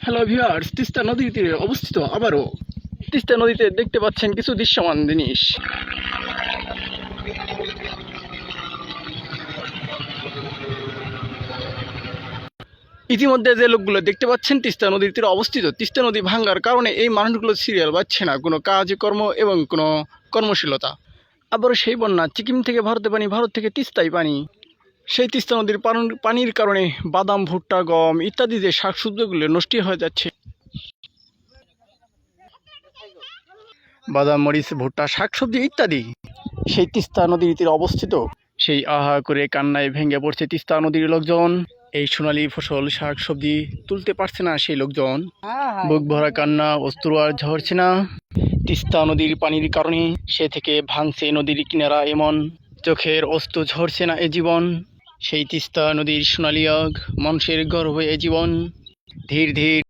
Hello viewers, Teesta নদীর তীরে অবস্থিত আবারও তিস্তা নদীতে দেখতে পাচ্ছেন কিছু দৃশ্যমান জিনিস। ইতিমধ্যে যে লোকগুলো দেখতে পাচ্ছেন তিস্তা নদীর তীরে অবস্থিত, তিস্তা নদী ভাঙ্গার কারণে এই মানুষগুলো সিরিয়াল পাচ্ছে না কোনো কাজকর্ম এবং কোনো কর্মশীলতা। আবারও সেই বন্যা, সিকিম থেকে ভারতে পানি, ভারত থেকে তিস্তায় পানি। সেই তিস্তা নদীর পানির কারণে বাদাম, ভুট্টা, গম ইত্যাদি যে শাকসবজিগুলো নষ্ট হয়ে যাচ্ছে। বাদাম, মরিচ, ভুট্টা, শাকসবজি ইত্যাদি সেই তিস্তা নদীর তীরে অবস্থিত। সেই আহা করে কান্নায় ভেঙে পড়ছে তিস্তা নদীর লোকজন। এই সোনালী ফসল শাকসবজি তুলতে পারছে না সেই লোকজন। বুক ভরা কান্না, অশ্রু আর ঝরছে না। তিস্তা নদীর পানির কারণে সে থেকে ভাঙছে নদীর কিনারা এমন, চোখের অশ্রু ঝরছে না এ জীবন। সেই তিস্তা নদীর সোনালী আগ, মানুষের গর্ব এ জীবন। ধীর ধীর